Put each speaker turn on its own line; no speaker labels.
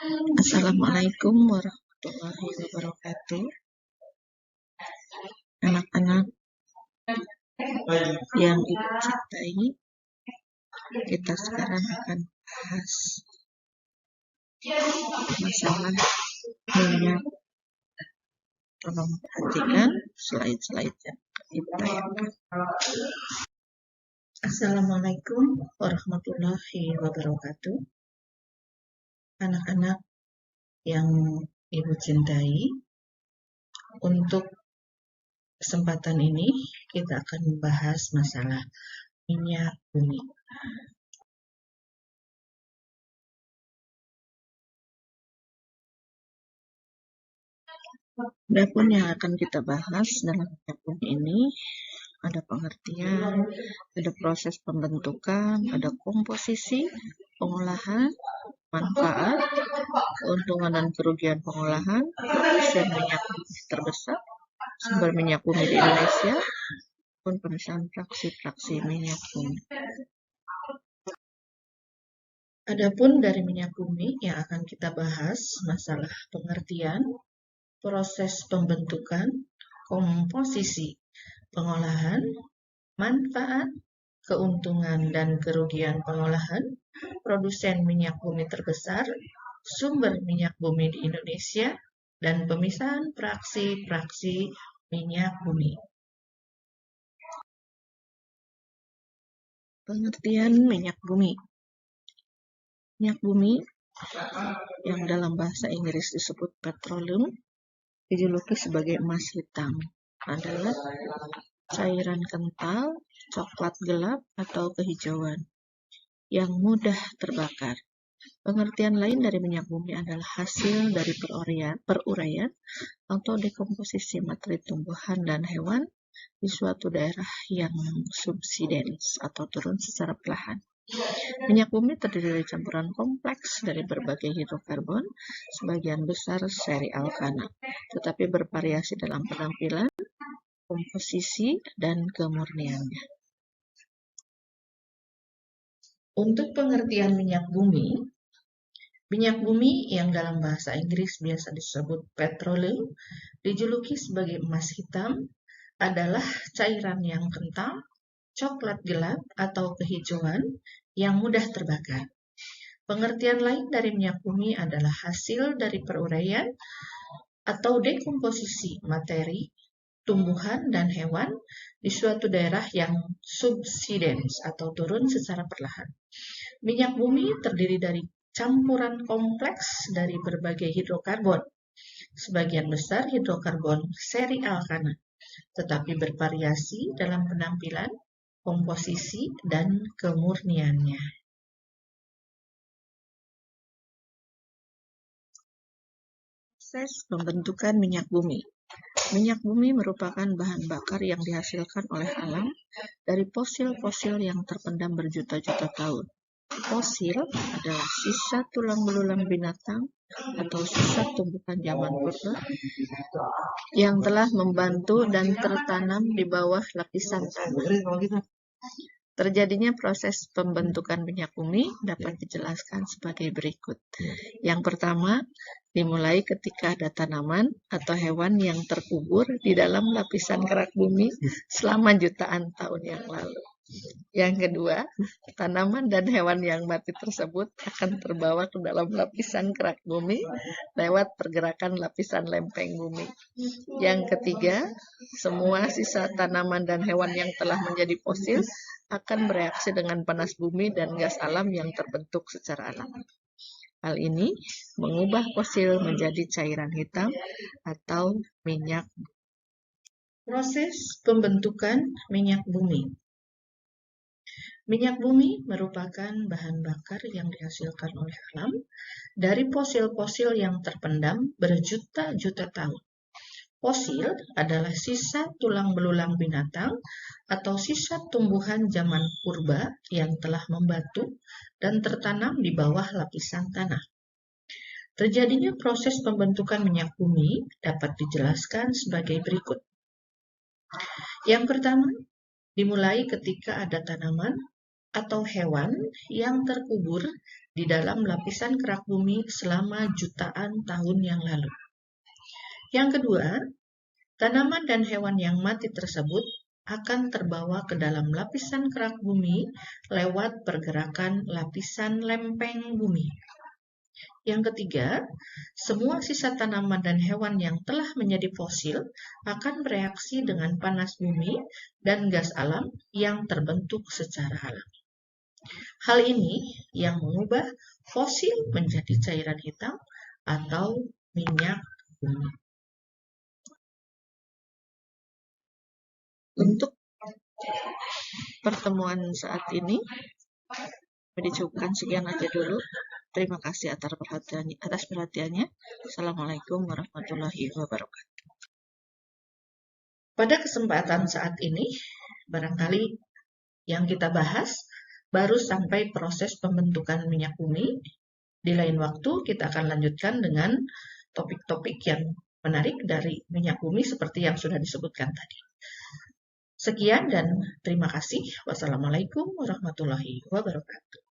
Assalamualaikum warahmatullahi wabarakatuh. Anak-anak yang Ibu cintai, kita sekarang akan bahas masalah minyak. Tolong perhatikan slide-slide yang Ibu tayangkan. Assalamualaikum warahmatullahi wabarakatuh. Anak-anak yang Ibu cintai, untuk kesempatan ini kita akan membahas masalah minyak bumi. Adapun yang akan kita bahas dalam minyak bumi ini ada pengertian, ada proses pembentukan, ada komposisi, pengolahan, manfaat, keuntungan dan kerugian pengolahan, produsen minyak bumi terbesar, sumber minyak bumi di Indonesia, maupun pemisahan fraksi-fraksi minyak bumi. Adapun dari minyak bumi yang akan kita bahas masalah pengertian, proses pembentukan, komposisi, pengolahan, manfaat, keuntungan dan kerugian pengolahan, produsen minyak bumi terbesar, sumber minyak bumi di Indonesia, dan pemisahan fraksi-fraksi minyak bumi. Pengertian minyak bumi. Minyak bumi yang dalam bahasa Inggris disebut petroleum, dijuluki sebagai emas hitam, adalah cairan kental, coklat gelap atau kehijauan yang mudah terbakar. Pengertian lain dari minyak bumi adalah hasil dari peruraian atau dekomposisi materi tumbuhan dan hewan di suatu daerah yang subsidens atau turun secara perlahan. Minyak bumi terdiri dari campuran kompleks dari berbagai hidrokarbon, sebagian besar seri alkana, tetapi bervariasi dalam penampilan, komposisi, dan kemurniannya. Untuk pengertian minyak bumi yang dalam bahasa Inggris biasa disebut petroleum, dijuluki sebagai emas hitam, adalah cairan yang kental, coklat gelap atau kehijauan yang mudah terbakar. Pengertian lain dari minyak bumi adalah hasil dari peruraian atau dekomposisi materi tumbuhan dan hewan di suatu daerah yang subsidens atau turun secara perlahan. Minyak bumi terdiri dari campuran kompleks dari berbagai hidrokarbon, sebagian besar hidrokarbon seri alkana, tetapi bervariasi dalam penampilan, komposisi, dan kemurniannya. Proses pembentukan minyak bumi. Minyak bumi merupakan bahan bakar yang dihasilkan oleh alam dari fosil-fosil yang terpendam berjuta-juta tahun. Fosil adalah sisa tulang belulang binatang atau sisa tumbuhan zaman purba yang telah membantu dan tertanam di bawah lapisan tanah. Terjadinya proses pembentukan minyak bumi dapat dijelaskan sebagai berikut. Yang pertama, dimulai ketika ada tanaman atau hewan yang terkubur di dalam lapisan kerak bumi selama jutaan tahun yang lalu. Yang kedua, tanaman dan hewan yang mati tersebut akan terbawa ke dalam lapisan kerak bumi lewat pergerakan lapisan lempeng bumi. Yang ketiga, semua sisa tanaman dan hewan yang telah menjadi fosil akan bereaksi dengan panas bumi dan gas alam yang terbentuk secara alami. Hal ini mengubah fosil menjadi cairan hitam atau minyak. Proses pembentukan minyak bumi. Minyak bumi merupakan bahan bakar yang dihasilkan oleh alam dari fosil-fosil yang terpendam berjuta-juta tahun. Fosil adalah sisa tulang belulang binatang atau sisa tumbuhan zaman purba yang telah membatu dan tertanam di bawah lapisan tanah. Terjadinya proses pembentukan minyak bumi dapat dijelaskan sebagai berikut. Yang pertama, dimulai ketika ada tanaman atau hewan yang terkubur di dalam lapisan kerak bumi selama jutaan tahun yang lalu. Yang kedua, tanaman dan hewan yang mati tersebut akan terbawa ke dalam lapisan kerak bumi lewat pergerakan lapisan lempeng bumi. Yang ketiga, semua sisa tanaman dan hewan yang telah menjadi fosil akan bereaksi dengan panas bumi dan gas alam yang terbentuk secara alami. Hal ini yang mengubah fosil menjadi cairan hitam atau minyak bumi. Untuk pertemuan saat ini, dicukupkan sekian aja dulu. Terima kasih atas perhatiannya. Assalamualaikum warahmatullahi wabarakatuh. Pada kesempatan saat ini, barangkali yang kita bahas baru sampai proses pembentukan minyak bumi. Di lain waktu kita akan lanjutkan dengan topik-topik yang menarik dari minyak bumi seperti yang sudah disebutkan tadi. Sekian dan terima kasih. Wassalamualaikum warahmatullahi wabarakatuh.